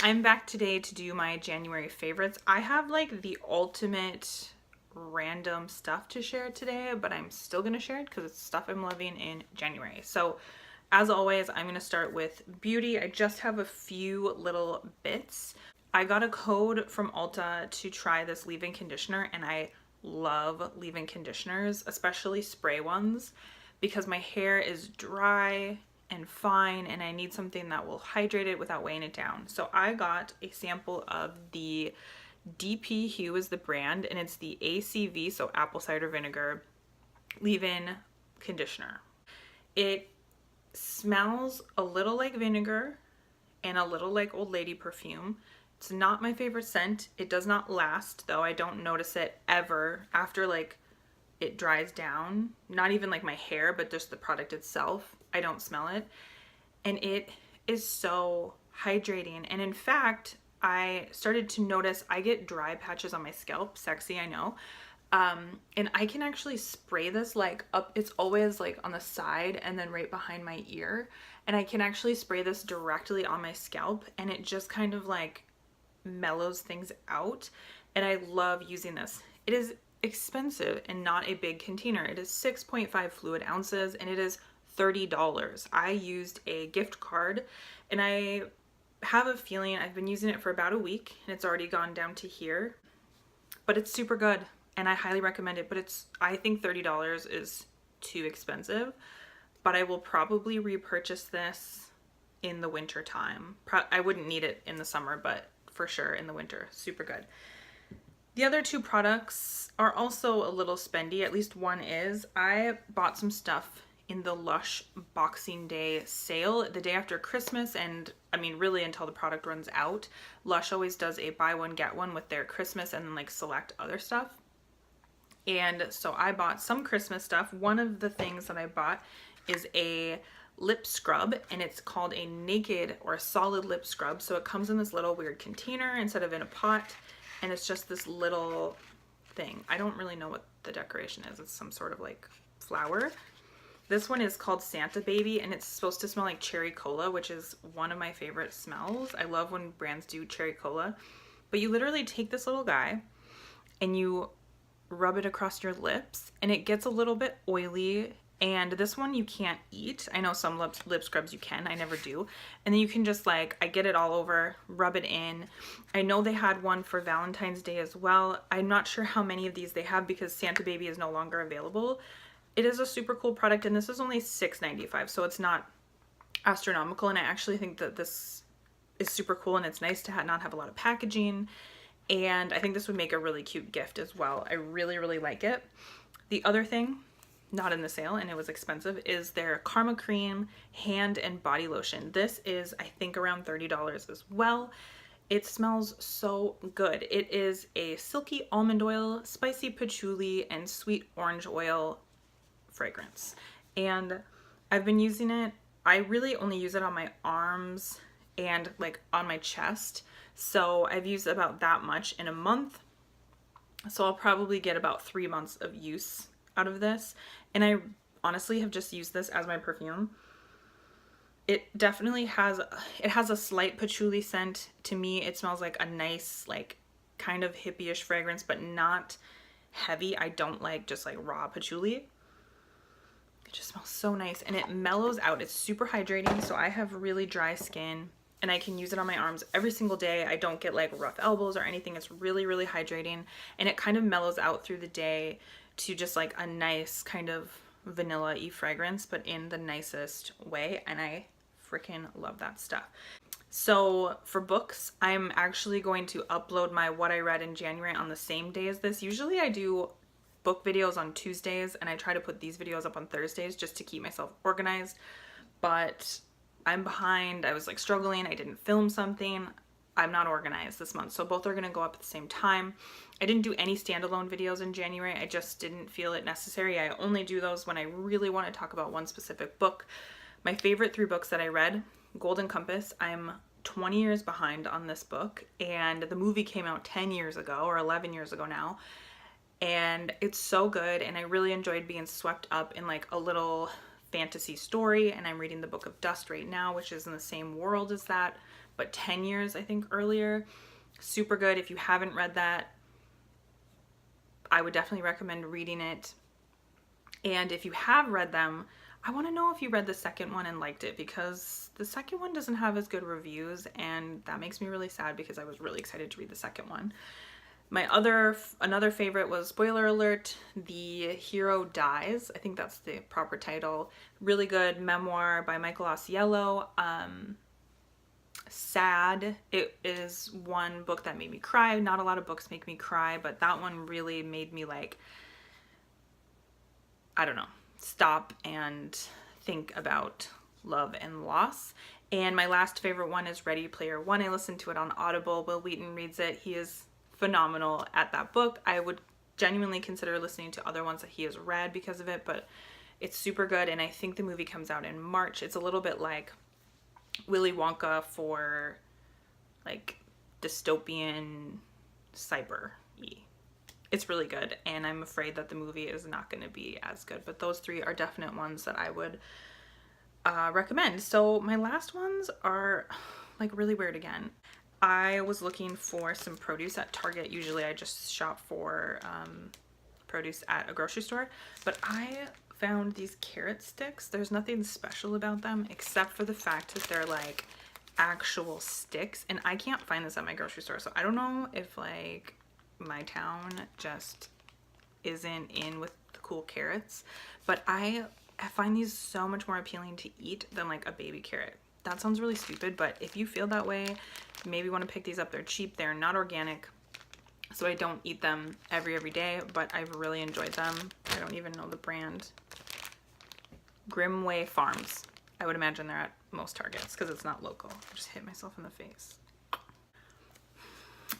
I'm back today to do my January favorites. I have like the ultimate random stuff to share today, but I'm still gonna share it because it's stuff I'm loving in January. So as always, I'm gonna start with beauty. I just have a few little bits. I got a code from Ulta to try this leave-in conditioner, and I love leave-in conditioners, especially spray ones, because my hair is dry and fine and I need something that will hydrate it without weighing it down. So I got a sample of the DP Hue is the brand, and it's the ACV, so apple cider vinegar leave-in conditioner. It smells a little like vinegar and a little like old lady perfume. It's not my favorite scent. It does not last though. I don't notice it ever after like it dries down. Not even like my hair, but just the product itself. I don't smell it. And it is so hydrating. And in fact, I started to notice I get dry patches on my scalp. Sexy, I know. And I can actually spray this like up. It's always like on the side and then right behind my ear. And I can actually spray this directly on my scalp, and it just kind of like mellows things out. And I love using this. It is expensive and not a big container. It is 6.5 fluid ounces and it is $30. I used a gift card, and I have a feeling I've been using it for about a week and it's already gone down to here, but it's super good and I highly recommend it. But I think $30 is too expensive, but I will probably repurchase this in the winter time. I wouldn't need it in the summer, but for sure in the winter. Super good. The other two products are also a little spendy, at least one is. I bought some stuff in the Lush Boxing Day sale the day after Christmas, and I mean really until the product runs out. Lush always does a buy one get one with their Christmas and then like select other stuff. And so I bought some Christmas stuff. One of the things that I bought is a lip scrub, and it's called a naked or a solid lip scrub. So it comes in this little weird container instead of in a pot, and it's just this little thing. I don't really know what the decoration is. It's some sort of like flower. This one is called Santa Baby, and it's supposed to smell like cherry cola, which is one of my favorite smells. I love when brands do cherry cola. But you literally take this little guy and you rub it across your lips, and it gets a little bit oily. And this one you can't eat. I know some lip scrubs you can, I never do. And then you can just like, I get it all over, rub it in. I know they had one for Valentine's Day as well. I'm not sure how many of these they have because Santa Baby is no longer available. It is a super cool product, and this is only $6.95, so it's not astronomical. And I actually think that this is super cool, and it's nice to not have a lot of packaging. And I think this would make a really cute gift as well. I really, really like it. The other thing, not in the sale and it was expensive, is their Karma Cream hand and body lotion. This is, I think, around $30 as well. It smells so good. It is a silky almond oil, spicy patchouli, and sweet orange oil fragrance. And I've been using it. I really only use it on my arms and like on my chest. So I've used about that much in a month. So I'll probably get about 3 months of use out of this. And I honestly have just used this as my perfume. It definitely has a slight patchouli scent. To me, it smells like a nice, like kind of hippie-ish fragrance, but not heavy. I don't like just like raw patchouli. It just smells so nice, and it mellows out. It's super hydrating. So I have really dry skin, and I can use it on my arms every single day. I don't get like rough elbows or anything. It's really, really hydrating, and it kind of mellows out through the day to just like a nice kind of vanilla-y fragrance, but in the nicest way. And I freaking love that stuff. So for books, I'm actually going to upload my what I read in January on the same day as this. Usually I do book videos on Tuesdays, and I try to put these videos up on Thursdays just to keep myself organized, but I'm behind. I was like struggling. I didn't film something. I'm not organized this month, so both are going to go up at the same time. I didn't do any standalone videos in January. I just didn't feel it necessary. I only do those when I really want to talk about one specific book. My favorite 3 books that I read, Golden Compass. I'm 20 years behind on this book, and the movie came out 10 years ago or 11 years ago now, and it's so good, and I really enjoyed being swept up in like a little fantasy story. And I'm reading the Book of Dust right now, which is in the same world as that, but 10 years, I think, earlier. Super good. If you haven't read that, I would definitely recommend reading it. And if you have read them, I want to know if you read the second one and liked it, because the second one doesn't have as good reviews, and that makes me really sad because I was really excited to read the second one. Another favorite was, spoiler alert, The Hero Dies. I think that's the proper title. Really good memoir by Michael Osiello. Sad. It is one book that made me cry. Not a lot of books make me cry, but that one really made me, like, I don't know, stop and think about love and loss. And my last favorite one is Ready Player One. I listened to it on Audible. Will Wheaton reads it. He is phenomenal at that book. I would genuinely consider listening to other ones that he has read because of it, but it's super good. And I think the movie comes out in March. It's a little bit like Willy Wonka for, like, dystopian cyber-y. It's really good, and I'm afraid that the movie is not going to be as good, but those three are definite ones that I would recommend. So my last ones are, like, really weird again. I was looking for some produce at Target. Usually I just shop for produce at a grocery store, but I found these carrot sticks. There's nothing special about them except for the fact that they're, like, actual sticks, and I can't find this at my grocery store, so I don't know if, like, my town just isn't in with the cool carrots, but I find these so much more appealing to eat than, like, a baby carrot. That sounds really stupid, but if you feel that way, maybe want to pick these up. They're cheap, they're not organic, so I don't eat them every day, but I've really enjoyed them. I don't even know the brand. Grimway Farms. I would imagine they're at most Targets because it's not local. I just hit myself in the face.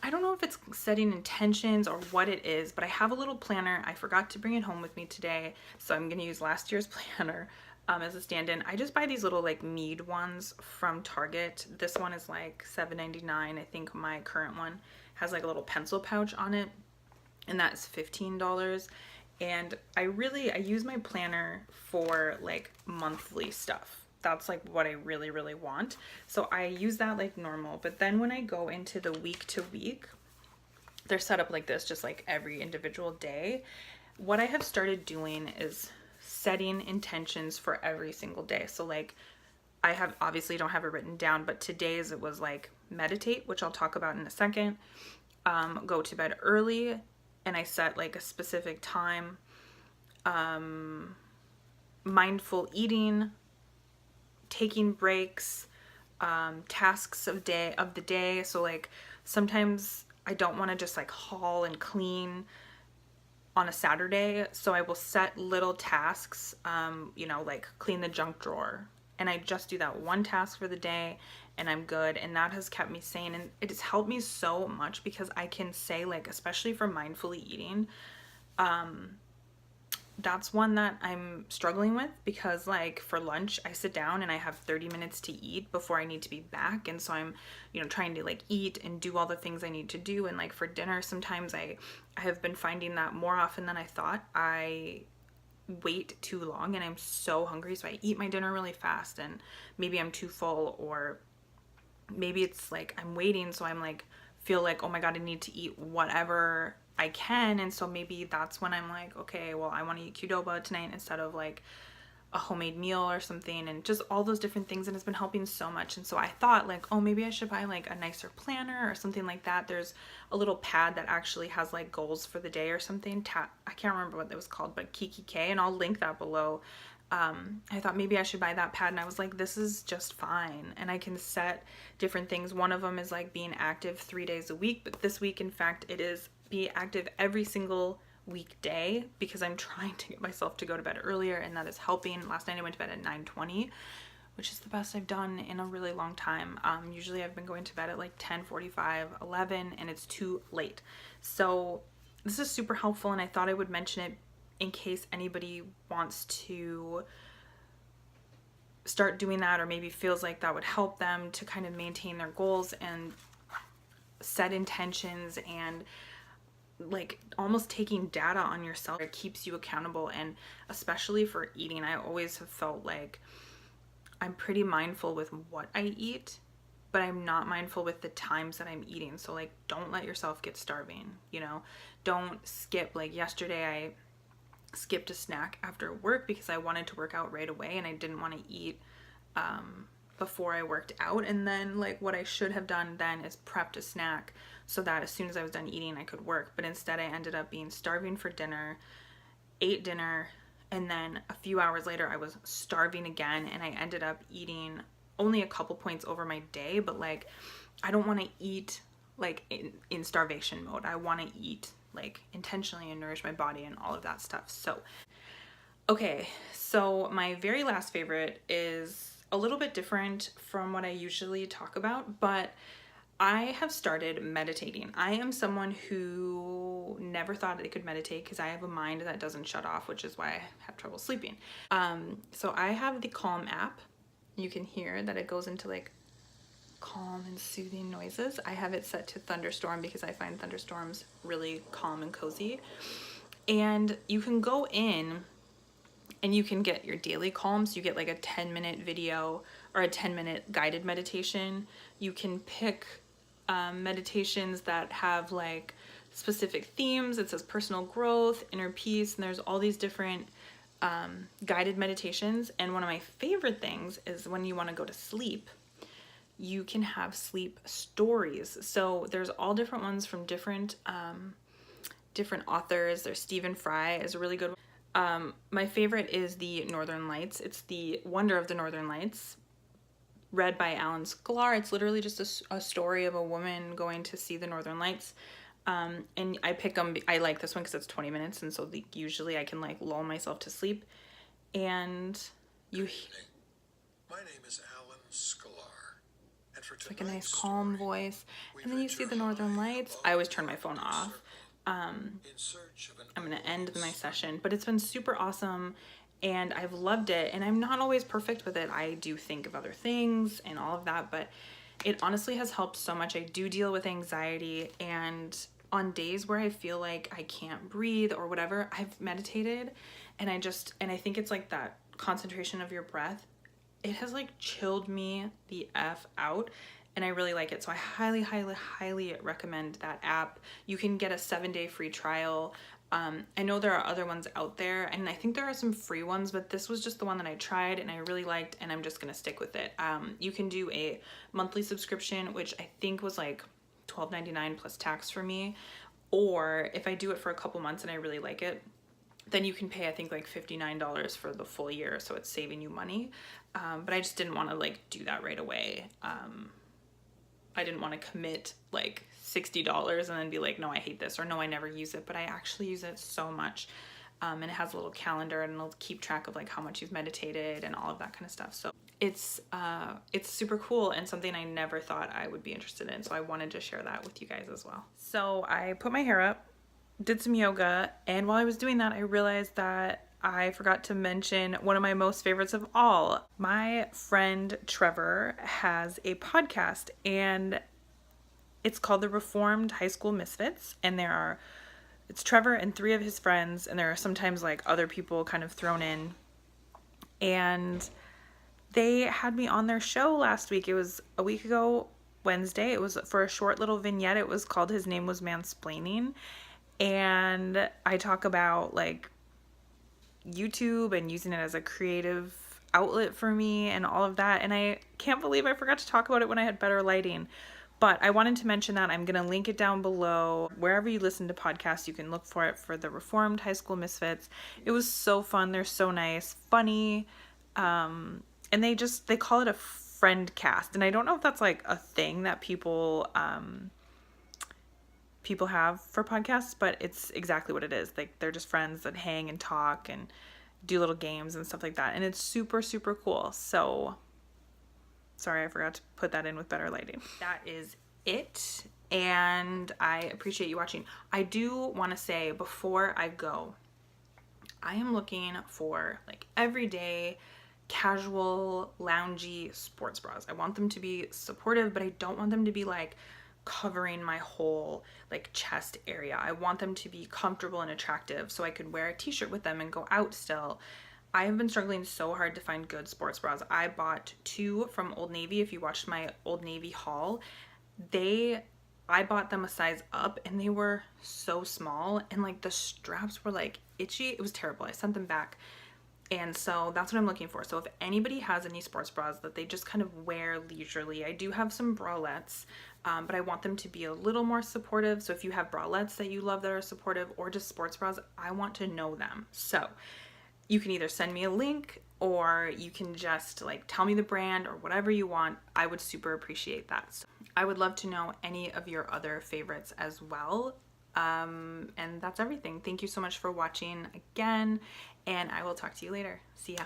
I don't know if it's setting intentions or what it is, but I have a little planner. I forgot to bring it home with me today, so I'm gonna use last year's planner as a stand-in. I just buy these little, like, mead ones from Target. This one is like $7.99. I think my current one has, like, a little pencil pouch on it, and that's $15. And I use my planner for, like, monthly stuff. That's, like, what I really want. So I use that like normal. But then when I go into the week to week, they're set up like this, just like every individual day. What I have started doing is setting intentions for every single day. So, like, I have obviously don't have it written down, but today's it was like meditate, which I'll talk about in a second. Go to bed early, and I set, like, a specific time. Mindful eating, taking breaks, tasks of the day. So, like, sometimes I don't want to just, like, haul and clean on a Saturday, so I will set little tasks, you know, like clean the junk drawer, and I just do that one task for the day and I'm good. And that has kept me sane, and it has helped me so much because I can say, like, especially for mindfully eating, that's one that I'm struggling with because, like, for lunch I sit down and I have 30 minutes to eat before I need to be back, and so I'm, you know, trying to, like, eat and do all the things I need to do. And, like, for dinner sometimes I have been finding that more often than I thought I wait too long and I'm so hungry, so I eat my dinner really fast, and maybe I'm too full, or maybe it's like I'm waiting, so I'm like feel like, oh my god, I need to eat whatever I can. And so maybe that's when I'm like, okay, well, I want to eat Qdoba tonight instead of, like, a homemade meal or something, and just all those different things. And it's been helping so much. And so I thought, like, oh, maybe I should buy, like, a nicer planner or something like that. There's a little pad that actually has, like, goals for the day or something. I can't remember what it was called, but Kiki K, and I'll link that below. I thought maybe I should buy that pad, and I was like, this is just fine. And I can set different things. One of them is, like, being active 3 days a week, but this week, in fact, it is be active every single weekday because I'm trying to get myself to go to bed earlier, and that is helping. Last night I went to bed at 9:20, which is the best I've done in a really long time. Usually I've been going to bed at, like, 10:45, 11, and it's too late. So this is super helpful, and I thought I would mention it in case anybody wants to start doing that, or maybe feels like that would help them to kind of maintain their goals and set intentions, and, like, almost taking data on yourself. It keeps you accountable. And especially for eating, I always have felt like I'm pretty mindful with what I eat, but I'm not mindful with the times that I'm eating. So like, don't let yourself get starving, you know? Don't skip. Like yesterday I skipped a snack after work because I wanted to work out right away and I didn't want to eat before I worked out. And then like what I should have done then is prepped a snack so that as soon as I was done eating I could work. But instead I ended up being starving for dinner, ate dinner, and then a few hours later I was starving again, and I ended up eating only a couple points over my day. But like, I don't want to eat like in starvation mode. I want to eat like intentionally and nourish my body and all of that stuff. So okay, so my very last favorite is a little bit different from what I usually talk about, but I have started meditating. I am someone who never thought they could meditate because I have a mind that doesn't shut off, which is why I have trouble sleeping. So I have the Calm app. You can hear that it goes into like calm and soothing noises. I have it set to thunderstorm because I find thunderstorms really calm and cozy. And you can go in and you can get your daily calms. You get like a 10-minute video or a 10-minute guided meditation. You can pick meditations that have like specific themes. It says personal growth, inner peace, and there's all these different guided meditations. And one of my favorite things is when you want to go to sleep, you can have sleep stories. So there's all different ones from different authors. There's Stephen Fry is a really good one. My favorite is the Northern Lights. It's the Wonder of the Northern Lights, read by Alan Sklar. It's literally just a story of a woman going to see the Northern Lights. And I pick them. I like this one because it's 20 minutes, and so usually I can like lull myself to sleep. And you. My name is Alan Sklar. And for it's like a nice calm voice, and then you see the Northern Lights. I always turn my phone off. I'm gonna end my session, but it's been super awesome. And I've loved it, and I'm not always perfect with it. I do think of other things and all of that, but it honestly has helped so much. I do deal with anxiety, and on days where I feel like I can't breathe or whatever, I've meditated, and I think it's like that concentration of your breath. It has like chilled me the F out, and I really like it. So I highly, highly, highly recommend that app. You can get a 7-day free trial. I know there are other ones out there, and I think there are some free ones, but this was just the one that I tried and I really liked, and I'm just gonna stick with it. You can do a monthly subscription, which I think was like $12.99 plus tax for me, or if I do it for a couple months and I really like it, then you can pay I think like $59 for the full year, so it's saving you money. But I just didn't want to like do that right away. I didn't want to commit like $60 and then be like, no, I hate this, or no, I never use it. But I actually use it so much. And it has a little calendar, and it'll keep track of like how much you've meditated and all of that kind of stuff. So it's super cool and something I never thought I would be interested in. So I wanted to share that with you guys as well. So I put my hair up, did some yoga, and while I was doing that, I realized that I forgot to mention one of my most favorites of all. My friend Trevor has a podcast, and it's called The Reformed High School Misfits, and it's Trevor and 3 of his friends, and there are sometimes like other people kind of thrown in. And they had me on their show last week. It was a week ago, Wednesday. It was for a short little vignette. It was called His Name Was Mansplaining. And I talk about like YouTube and using it as a creative outlet for me and all of that. And I can't believe I forgot to talk about it when I had better lighting. But I wanted to mention that. I'm going to link it down below. Wherever you listen to podcasts, you can look for it, for the Reformed High School Misfits. It was so fun. They're so nice, funny. And they call it a friend cast. And I don't know if that's like a thing that people have for podcasts, but it's exactly what it is. Like, they're just friends that hang and talk and do little games and stuff like that. And it's super, super cool. So sorry, I forgot to put that in with better lighting. That is it. And I appreciate you watching. I do want to say before I go, I am looking for like everyday, casual, loungy sports bras. I want them to be supportive, but I don't want them to be like covering my whole like chest area. I want them to be comfortable and attractive so I could wear a t-shirt with them and go out still. I have been struggling so hard to find good sports bras. I bought 2 from Old Navy. If you watched my Old Navy haul, I bought them a size up and they were so small, and like the straps were like itchy. It was terrible. I sent them back. And so that's what I'm looking for. So if anybody has any sports bras that they just kind of wear leisurely, I do have some bralettes, but I want them to be a little more supportive. So if you have bralettes that you love that are supportive, or just sports bras, I want to know them. So you can either send me a link, or you can just like tell me the brand or whatever you want. I would super appreciate that. So I would love to know any of your other favorites as well. And that's everything. Thank you so much for watching again, and I will talk to you later. See ya.